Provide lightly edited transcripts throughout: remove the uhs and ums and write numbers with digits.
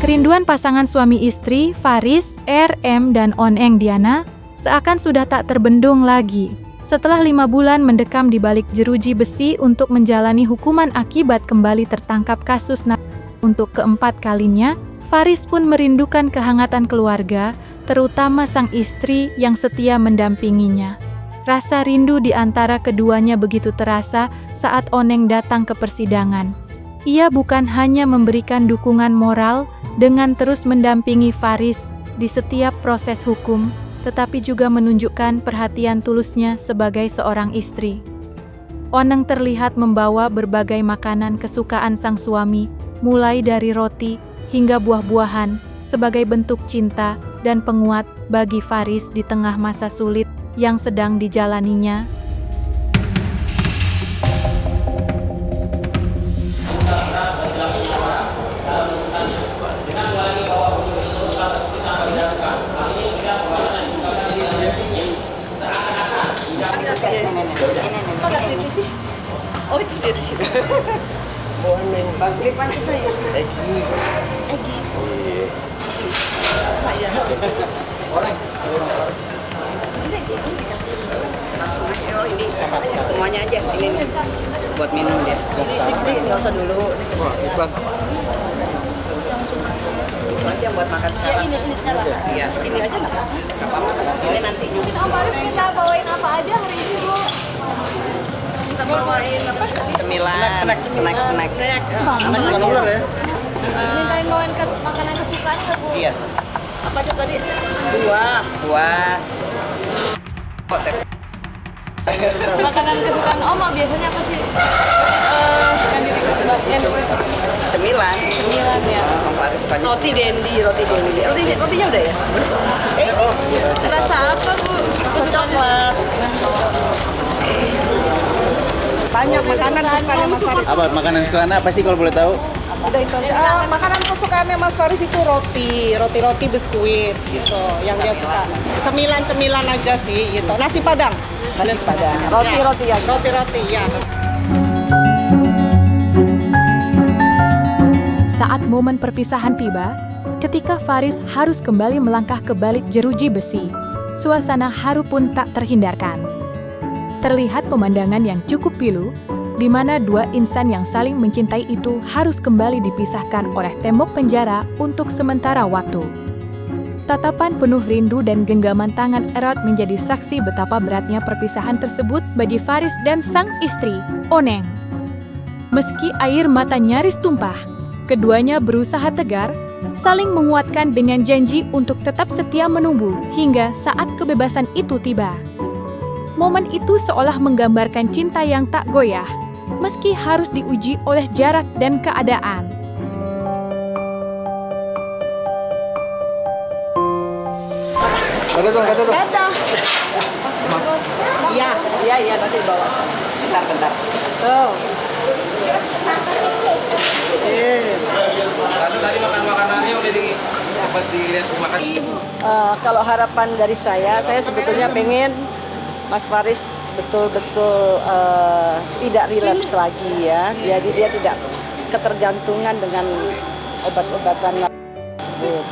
Kerinduan pasangan suami istri, Faris, RM, dan Oneng Diana, seakan sudah tak terbendung lagi. Setelah 5 bulan mendekam di balik jeruji besi untuk menjalani hukuman akibat kembali tertangkap kasus untuk keempat kalinya, Faris pun merindukan kehangatan keluarga, terutama sang istri yang setia mendampinginya. Rasa rindu di antara keduanya begitu terasa saat Oneng datang ke persidangan. Ia bukan hanya memberikan dukungan moral dengan terus mendampingi Faris di setiap proses hukum, tetapi juga menunjukkan perhatian tulusnya sebagai seorang istri. Oneng terlihat membawa berbagai makanan kesukaan sang suami, mulai dari roti hingga buah-buahan, sebagai bentuk cinta dan penguat bagi Faris di tengah masa sulit yang sedang dijalaninya. Oh, itu dia di sini. Oneng. Bangkit mana ya? Egi. Egi. Iya. Orang. Ini dikasih langsung aja. Oh, ini semuanya aja. Ini nih. Buat minum dia. Ini nggak usah dulu. Itu aja buat makan sekarang. Ya, ini sekarang. Iya, segini aja nggak apa-apa. Nggak apa-apa. Ini nanti juga. Om Faris kita bawain apa aja hari ini, Bu? Kita bawain apa? Cemilan, snack. Bukan ular ya? Mintain bawain makanan kesukaan nggak, Bu? Iya. Apa aja tadi? Buah. Makanan kesukaan Om biasanya apa sih? Cemilan. Cemilan ya. Om Faris sukanya roti dendi. Rotinya udah ya? Rasa apa, Bu? Rasa coklat. Banyak makanan kesukaan Mas Faris. Apa makanan kesukaan apa sih kalau boleh tahu? Udah itu aja. Makanan kesukaannya Mas Faris itu roti biskuit gitu, yang dia suka. Cemilan aja sih gitu. Nasi Padang. Roti ya. Roti ya. Saat momen perpisahan tiba, ketika Faris harus kembali melangkah ke balik jeruji besi, suasana haru pun tak terhindarkan. Terlihat pemandangan yang cukup pilu, di mana dua insan yang saling mencintai itu harus kembali dipisahkan oleh tembok penjara untuk sementara waktu. Tatapan penuh rindu dan genggaman tangan erat menjadi saksi betapa beratnya perpisahan tersebut bagi Faris dan sang istri, Oneng. Meski air mata nyaris tumpah, keduanya berusaha tegar, saling menguatkan dengan janji untuk tetap setia menunggu hingga saat kebebasan itu tiba. Momen itu seolah menggambarkan cinta yang tak goyah, meski harus diuji oleh jarak dan keadaan. Datang. Iya, nanti bawa. Bentar. Tuh. Tadi makan makanannya udah sempat dilihat makan. Kalau harapan dari saya sebetulnya pengen Mas Faris betul-betul tidak relapse lagi ya. Jadi dia tidak ketergantungan dengan obat-obatan tersebut.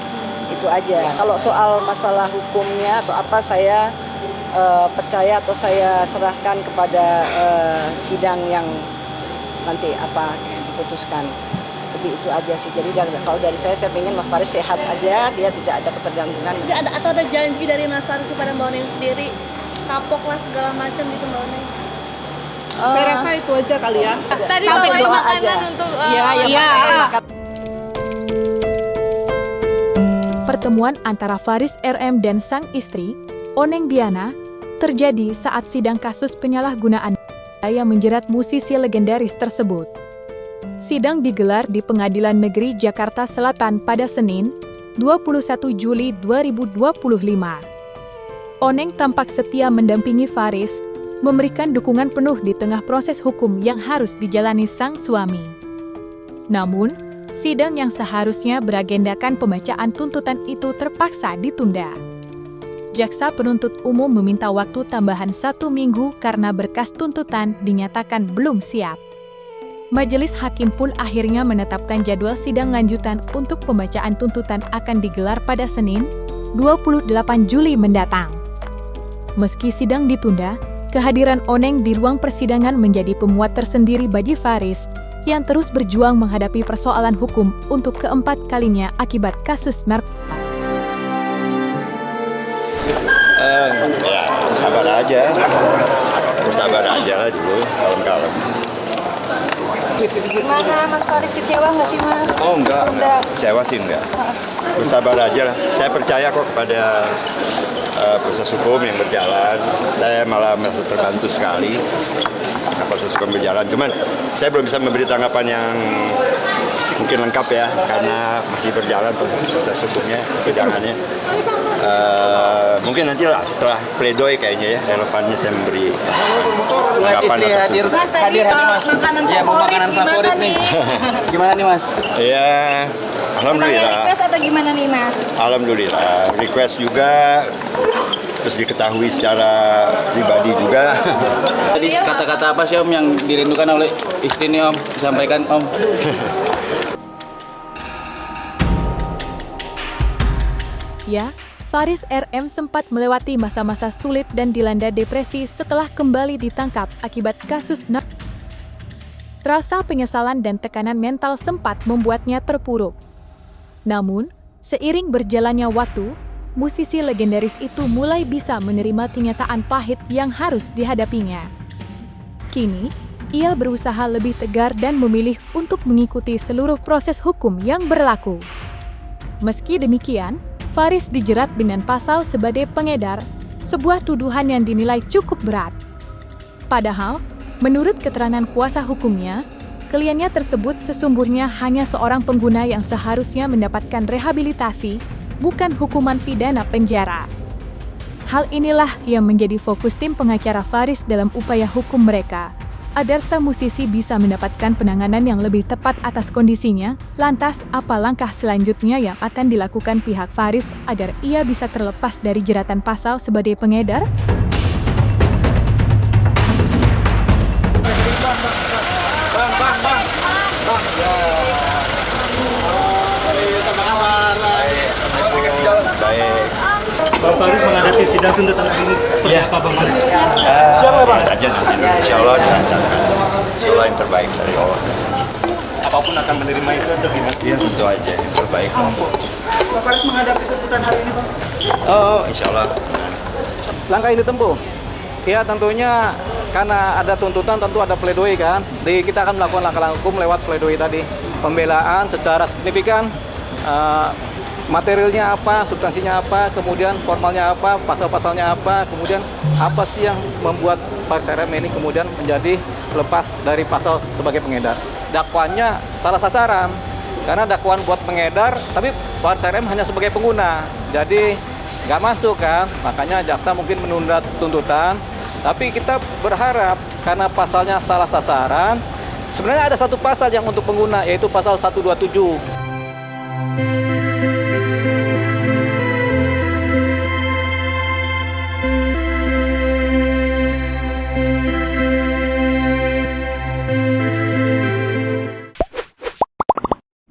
Itu aja. Kalau soal masalah hukumnya atau apa saya percaya atau saya serahkan kepada sidang yang nanti apa diputuskan. Lebih itu aja sih. Jadi kalau dari saya pengen Mas Faris sehat aja, dia tidak ada ketergantungan. Atau ada janji dari Mas Faris kepada Mbak Oneng sendiri? Kapok lah segala macam gitu Mbak Oneng. Saya rasa itu aja kali ya. Tadi sampai bawain doa makanan aja. untuk Iya. Pertemuan antara Faris RM dan sang istri, Oneng Diana, terjadi saat sidang kasus penyalahgunaan daya menjerat musisi legendaris tersebut. Sidang digelar di Pengadilan Negeri Jakarta Selatan pada Senin, 21 Juli 2025. Oneng tampak setia mendampingi Faris, memberikan dukungan penuh di tengah proses hukum yang harus dijalani sang suami. Namun, sidang yang seharusnya beragendakan pembacaan tuntutan itu terpaksa ditunda. Jaksa penuntut umum meminta waktu tambahan 1 minggu karena berkas tuntutan dinyatakan belum siap. Majelis Hakim pun akhirnya menetapkan jadwal sidang lanjutan untuk pembacaan tuntutan akan digelar pada Senin, 28 Juli mendatang. Meski sidang ditunda, kehadiran Oneng di ruang persidangan menjadi pemuat tersendiri bagi Faris yang terus berjuang menghadapi persoalan hukum untuk keempat kalinya akibat kasus narkoba. Ya, sabar aja lah dulu, kalem-kalem. Gimana Mas Faris, kecewa nggak sih Mas? Oh enggak, kecewa sih enggak. Bersabar aja lah, saya percaya kok kepada proses hukum yang berjalan. Saya malah merasa terbantu sekali proses hukum berjalan. Cuman saya belum bisa memberi tanggapan yang mungkin lengkap ya, karena masih berjalan proses hukumnya, persidangannya. Mungkin nanti lah setelah pledoi kayaknya ya relevannya saya memberi tanggapan atas hadir nih Mas. Ya, mau makanan favorit nih. Gimana nih Mas? Ya, alhamdulillah. Request atau gimana nih Mas? Alhamdulillah, request juga, terus diketahui secara pribadi juga. Tadi kata-kata apa sih Om yang dirindukan oleh istri nih Om? Disampaikan Om. Ya, Faris RM sempat melewati masa-masa sulit dan dilanda depresi setelah kembali ditangkap akibat kasus narkoba. Rasa penyesalan dan tekanan mental sempat membuatnya terpuruk. Namun, seiring berjalannya waktu, musisi legendaris itu mulai bisa menerima kenyataan pahit yang harus dihadapinya. Kini, ia berusaha lebih tegar dan memilih untuk mengikuti seluruh proses hukum yang berlaku. Meski demikian, Faris dijerat dengan pasal sebagai pengedar, sebuah tuduhan yang dinilai cukup berat. Padahal, menurut keterangan kuasa hukumnya, kliennya tersebut sesungguhnya hanya seorang pengguna yang seharusnya mendapatkan rehabilitasi, bukan hukuman pidana penjara. Hal inilah yang menjadi fokus tim pengacara Faris dalam upaya hukum mereka, agar sang musisi bisa mendapatkan penanganan yang lebih tepat atas kondisinya. Lantas, apa langkah selanjutnya yang akan dilakukan pihak Faris agar ia bisa terlepas dari jeratan pasal sebagai pengedar? Baik. Bang Faris menghadapi sidang tuntutan hari ini seperti apa Bang Faris? Siap Bang? Aja nanti. Insya Allah dilancarkan. Insya Allah yang terbaik dari Allah. Apapun akan menerima itu atau gimana? Iya tentu aja yang terbaik. Bang Faris menghadapi tuntutan hari ini Bang? Oh Insya Allah. Langkah yang ditempuh? Ya tentunya karena ada tuntutan tentu ada pledoi kan. Jadi kita akan melakukan langkah-langkah hukum lewat pledoi tadi. Pembelaan secara signifikan, materialnya apa, substansinya apa, kemudian formalnya apa, pasal-pasalnya apa, kemudian apa sih yang membuat Faris RM ini kemudian menjadi lepas dari pasal sebagai pengedar. Dakwaannya salah sasaran, karena dakwaan buat pengedar, tapi Faris RM hanya sebagai pengguna, jadi nggak masuk kan, makanya jaksa mungkin menunda tuntutan. Tapi kita berharap karena pasalnya salah sasaran, sebenarnya ada satu pasal yang untuk pengguna, yaitu pasal 127.